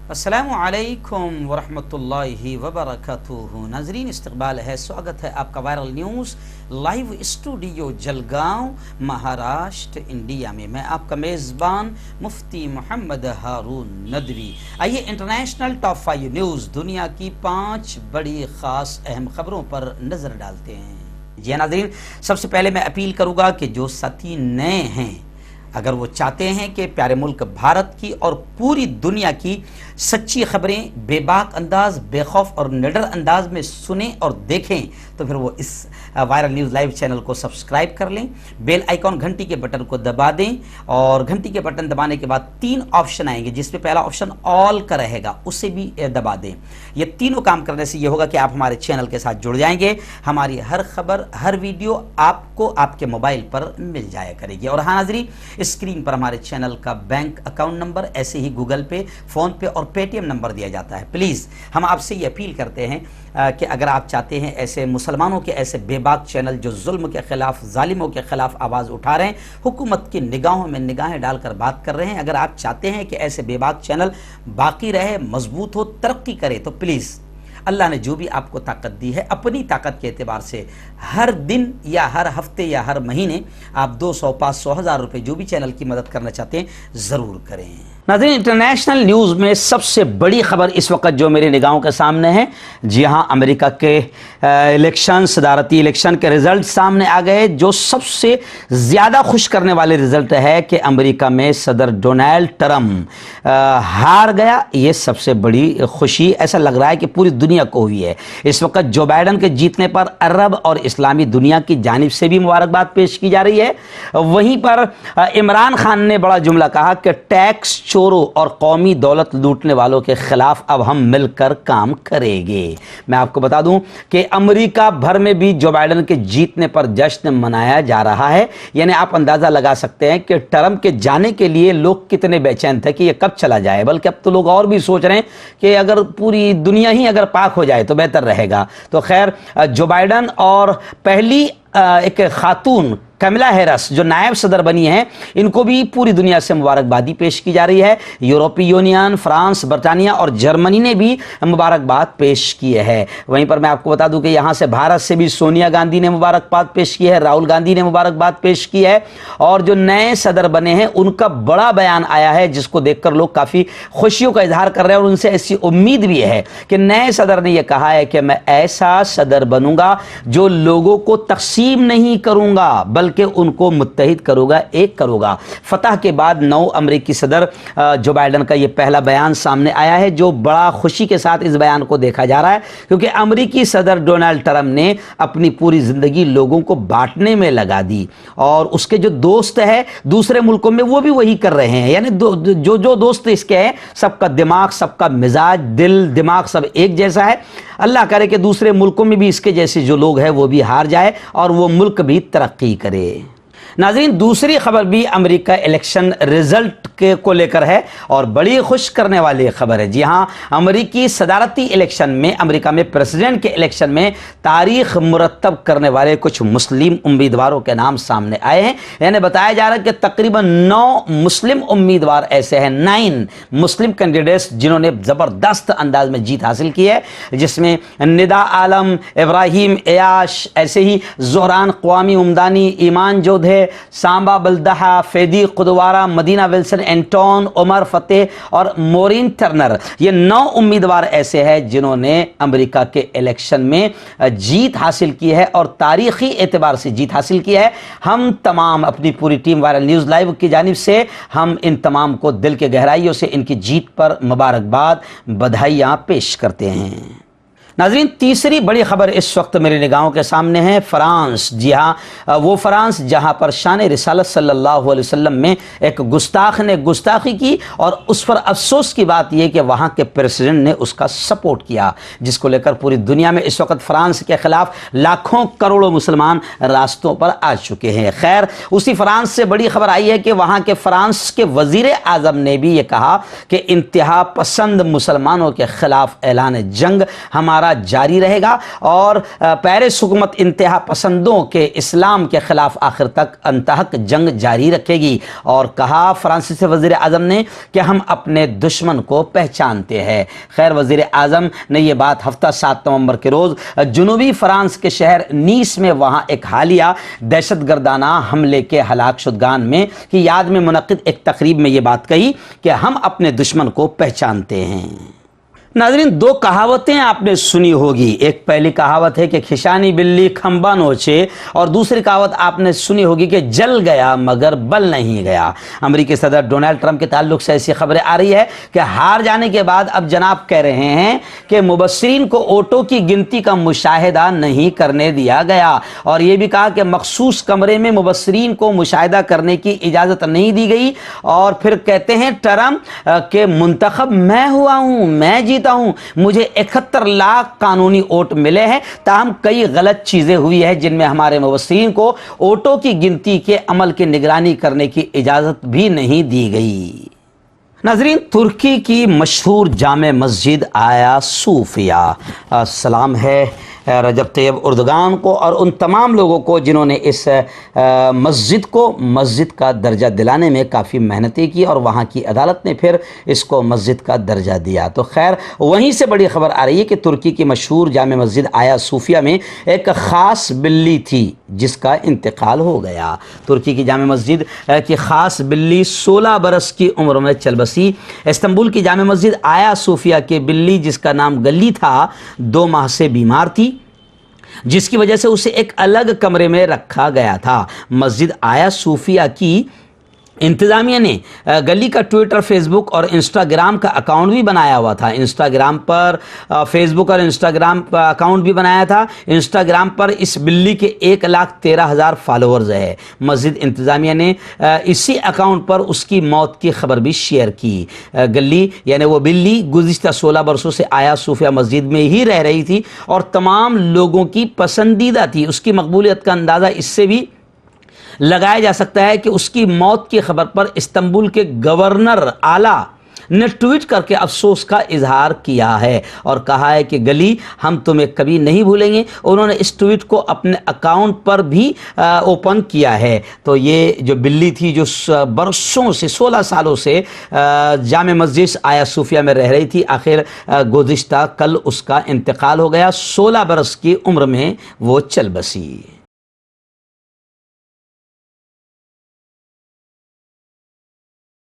السلام علیکم ورحمۃ اللہ وبرکاتہ۔ ناظرین استقبال ہے، سواگت ہے آپ کا viral news live studio Jalgaon Maharashtra India میں آپ کا میزبان مفتی محمد ہارون ندوی۔ آئیے انٹرنیشنل ٹاپ 5 نیوز دنیا کی 5 بڑی خاص اہم خبروں پر نظر ڈالتے ہیں۔ جی ناظرین، سب سے پہلے میں اپیل کروں گا کہ جو ساتھی نئے ہیں، اگر وہ چاہتے ہیں کہ پیارے ملک بھارت کی اور پوری دنیا کی سچی خبریں بے باک انداز، بے خوف اور نڈر انداز میں سنیں اور دیکھیں، تو پھر وہ اس وائرل نیوز لائیو چینل کو سبسکرائب کر لیں، بیل آئیکن گھنٹی کے بٹن کو دبا دیں، اور گھنٹی کے بٹن دبانے کے بعد 3 آپشن آئیں گے، جس میں پہلا آپشن آل کا رہے گا، اسے بھی دبا دیں۔ یہ تینوں کام کرنے سے یہ ہوگا کہ آپ ہمارے چینل کے ساتھ جڑ جائیں گے، ہماری ہر خبر، ہر ویڈیو آپ کو آپ کے موبائل پر مل جایا کرے گی۔ اور ہاں ناظرین، اسکرین پر ہمارے چینل کا بینک اکاؤنٹ نمبر، ایسے ہی گوگل پے، فون پے اور پے ٹی ایم نمبر دیا جاتا ہے۔ پلیز ہم آپ سے یہ اپیل کرتے ہیں کہ اگر آپ چاہتے ہیں ایسے مسلمانوں کے ایسے بے باک چینل جو ظلم کے خلاف، ظالموں کے خلاف آواز اٹھا رہے ہیں، حکومت کی نگاہوں میں نگاہیں ڈال کر بات کر رہے ہیں، اگر آپ چاہتے ہیں کہ ایسے بے باک چینل باقی رہے، مضبوط ہو، ترقی کرے، تو پلیز اللہ نے جو بھی آپ کو طاقت دی ہے، اپنی طاقت کے اعتبار سے ہر دن یا ہر ہفتے یا ہر مہینے آپ 200، 500، 1000 روپے جو بھی چینل کی مدد کرنا چاہتے ہیں ضرور کریں۔ ناظرین، انٹرنیشنل نیوز میں سب سے بڑی خبر اس وقت جو میری نگاہوں کے سامنے ہے، جی ہاں، امریکہ کے صدارتی الیکشن کے رزلٹ سامنے آ گئے۔ جو سب سے زیادہ خوش کرنے والے رزلٹ ہے کہ امریکہ میں صدر ڈونلڈ ٹرمپ ہار گیا، یہ سب سے بڑی خوشی ایسا لگ رہا ہے کہ پوری دنیا کو ہوئی ہے۔ اس وقت جو بائیڈن کے جیتنے پر عرب اور اسلامی دنیا کی جانب سے بھی مبارکباد پیش کی جا رہی ہے، وہیں پر عمران خان نے بڑا جملہ کہا کہ ٹیکس چوروں اور قومی دولت لوٹنے والوں کے خلاف اب ہم مل کر کام کریں گے۔ میں آپ کو بتا دوں کہ امریکہ بھر میں بھی جو بائیڈن کے جیتنے پر جشن منایا جا رہا ہے، یعنی آپ اندازہ لگا سکتے ہیں کہ ٹرمپ کے جانے کے لیے لوگ کتنے بے چین تھے کہ یہ کب چلا جائے، بلکہ اب تو لوگ اور بھی سوچ رہے ہیں کہ اگر پوری دنیا ہی اگر پاک ہو جائے تو بہتر رہے گا۔ تو خیر، جو بائیڈن اور پہلی ایک خاتون کملا ہیرس جو نائب صدر بنی ہیں، ان کو بھی پوری دنیا سے مبارکبادی پیش کی جا رہی ہے۔ یورپی یونین، فرانس، برطانیہ اور جرمنی نے بھی مبارکباد پیش کی ہے۔ وہیں پر میں آپ کو بتا دوں کہ یہاں سے بھارت سے بھی سونیا گاندھی نے مبارکباد پیش کی ہے، راہل گاندھی نے مبارکباد پیش کی ہے، اور جو نئے صدر بنے ہیں ان کا بڑا بیان آیا ہے، جس کو دیکھ کر لوگ کافی خوشیوں کا اظہار کر رہے ہیں، اور ان سے ایسی امید بھی ہے کہ نئے صدر نے یہ کہا ہے کہ میں ایسا صدر بنوں گا جو لوگوں کو تقسیم نہیں کروں گا بلکہ ان کو متحد کروں گا، ایک کروں گا۔ فتح کے بعد نو امریکی صدر جو بائیڈن کا یہ پہلا بیان سامنے آیا ہے، جو بڑا خوشی کے ساتھ اس بیان کو دیکھا جا رہا ہے، کیونکہ امریکی صدر ڈونلڈ ٹرمپ نے اپنی پوری زندگی لوگوں کو بانٹنے میں لگا دی، اور اس کے جو دوست ہیں دوسرے ملکوں میں وہ بھی وہی کر رہے ہیں، یعنی جو دوست اس کے ہیں، سب کا دماغ، سب کا مزاج، دل، دماغ سب ایک جیسا ہے۔ اللہ کرے کہ دوسرے ملکوں میں بھی اس کے جیسے جو لوگ ہیں وہ بھی ہار جائے اور وہ ملک بھی ترقی کرے۔ ناظرین، دوسری خبر بھی امریکہ الیکشن رزلٹ کو لے کر ہے، اور بڑی خوش کرنے والی خبر ہے۔ جی ہاں، امریکی صدارتی الیکشن میں، امریکہ میں پریزیڈنٹ کے الیکشن میں تاریخ مرتب کرنے والے کچھ مسلم امیدواروں کے نام سامنے آئے ہیں۔ یعنی بتایا جا رہا ہے کہ تقریباً 9 مسلم امیدوار ایسے ہیں، 9 مسلم کینڈیڈیٹس جنہوں نے زبردست انداز میں جیت حاصل کی ہے، جس میں ندا عالم، ابراہیم عیاش، ایسے ہی زہران قوامی عمدانی، ایمان جودھے، سامبا بلدہا، فیدی قدوارہ، مدینہ ولسن اینٹون، عمر فتح اور مورین ٹرنر، یہ 9 امیدوار ایسے ہیں جنہوں نے امریکہ کے الیکشن میں جیت حاصل کی ہے، اور تاریخی اعتبار سے جیت حاصل کی ہے۔ ہم تمام اپنی پوری ٹیم وائرل نیوز لائیو کی جانب سے ہم ان تمام کو دل کے گہرائیوں سے ان کی جیت پر مبارکباد، بدھائیاں پیش کرتے ہیں۔ ناظرین، تیسری بڑی خبر اس وقت میری نگاہوں کے سامنے ہے فرانس۔ جی ہاں، وہ فرانس جہاں پر شان رسالت صلی اللہ علیہ وسلم میں ایک گستاخ نے گستاخی کی، اور اس پر افسوس کی بات یہ کہ وہاں کے پریزیڈنٹ نے اس کا سپورٹ کیا، جس کو لے کر پوری دنیا میں اس وقت فرانس کے خلاف لاکھوں کروڑوں مسلمان راستوں پر آ چکے ہیں۔ خیر، اسی فرانس سے بڑی خبر آئی ہے کہ وہاں کے فرانس کے وزیر اعظم نے بھی یہ کہا کہ انتہا پسند مسلمانوں کے خلاف اعلان جنگ ہمارا مظاہرہ جاری رہے گا اور پیرس حکومت انتہا پسندوں کے اسلام کے خلاف آخر تک انتہک جنگ جاری رکھے گی۔ اور کہا فرانسیسی وزیر اعظم نے کہ ہم اپنے دشمن کو پہچانتے ہیں۔ خیر، وزیر اعظم نے یہ بات ہفتہ 7 نومبر کے روز جنوبی فرانس کے شہر نیس میں وہاں ایک حالیہ دہشت گردانہ حملے کے ہلاک شدگان میں کی یاد میں منعقد ایک تقریب میں یہ بات کہی کہ ہم اپنے دشمن کو پہچانتے ہیں۔ ناظرین، 2 کہاوتیں آپ نے سنی ہوگی۔ ایک پہلی کہاوت ہے کہ کھشانی بلی کھمبا نوچے، اور دوسری کہاوت آپ نے سنی ہوگی کہ جل گیا مگر بل نہیں گیا۔ امریکی صدر ڈونلڈ ٹرمپ کے تعلق سے ایسی خبریں آ رہی ہے کہ ہار جانے کے بعد اب جناب کہہ رہے ہیں کہ مبصرین کو ووٹوں کی گنتی کا مشاہدہ نہیں کرنے دیا گیا، اور یہ بھی کہا کہ مخصوص کمرے میں مبصرین کو مشاہدہ کرنے کی اجازت نہیں دی گئی۔ اور پھر کہتے ہیں ٹرمپ کہ منتخب میں ہوا ہوں، میں جیتا ہوں، مجھے 71 لاکھ قانونی ووٹ ملے ہیں، تاہم کئی غلط چیزیں ہوئی ہیں جن میں ہمارے مبصرین کو ووٹوں کی گنتی کے عمل کی نگرانی کرنے کی اجازت بھی نہیں دی گئی۔ ناظرین، ترکی کی مشہور جامع مسجد آیا صوفیہ، سلام ہے رجب طیب اردگان کو اور ان تمام لوگوں کو جنہوں نے اس مسجد کو مسجد کا درجہ دلانے میں کافی محنتیں کی، اور وہاں کی عدالت نے پھر اس کو مسجد کا درجہ دیا۔ تو خیر، وہیں سے بڑی خبر آ رہی ہے کہ ترکی کی مشہور جامع مسجد آیا صوفیہ میں ایک خاص بلی تھی جس کا انتقال ہو گیا۔ ترکی کی جامع مسجد کی خاص بلی 16 برس کی عمر میں چل بسی۔ استنبول کی جامع مسجد آیا صوفیہ کی بلی جس کا نام گلی تھا 2 ماہ سے بیمار تھی، جس کی وجہ سے اسے ایک الگ کمرے میں رکھا گیا تھا۔ مسجد آیا صوفیہ کی انتظامیہ نے گلی کا ٹویٹر، فیس بک اور انسٹاگرام کا اکاؤنٹ بھی بنایا ہوا تھا۔ انسٹاگرام پر فیس بک اور انسٹاگرام اکاؤنٹ بھی بنایا تھا۔ انسٹاگرام پر اس بلی کے 1,13,000 فالوورز ہے۔ مسجد انتظامیہ نے اسی اکاؤنٹ پر اس کی موت کی خبر بھی شیئر کی۔ گلی یعنی وہ بلی گزشتہ 16 برسوں سے آیا صوفیہ مسجد میں ہی رہ رہی تھی اور تمام لوگوں کی پسندیدہ تھی۔ اس کی مقبولیت کا اندازہ اس سے بھی لگایا جا سکتا ہے کہ اس کی موت کی خبر پر استنبول کے گورنر اعلیٰ نے ٹویٹ کر کے افسوس کا اظہار کیا ہے اور کہا ہے کہ گلی، ہم تمہیں کبھی نہیں بھولیں گے۔ انہوں نے اس ٹویٹ کو اپنے اکاؤنٹ پر بھی اوپن کیا ہے۔ تو یہ جو بلی تھی جو برسوں سے 16 سالوں سے جامع مسجد آیا صوفیہ میں رہ رہی تھی، آخر گزشتہ کل اس کا انتقال ہو گیا۔ 16 برس کی عمر میں وہ چل بسی۔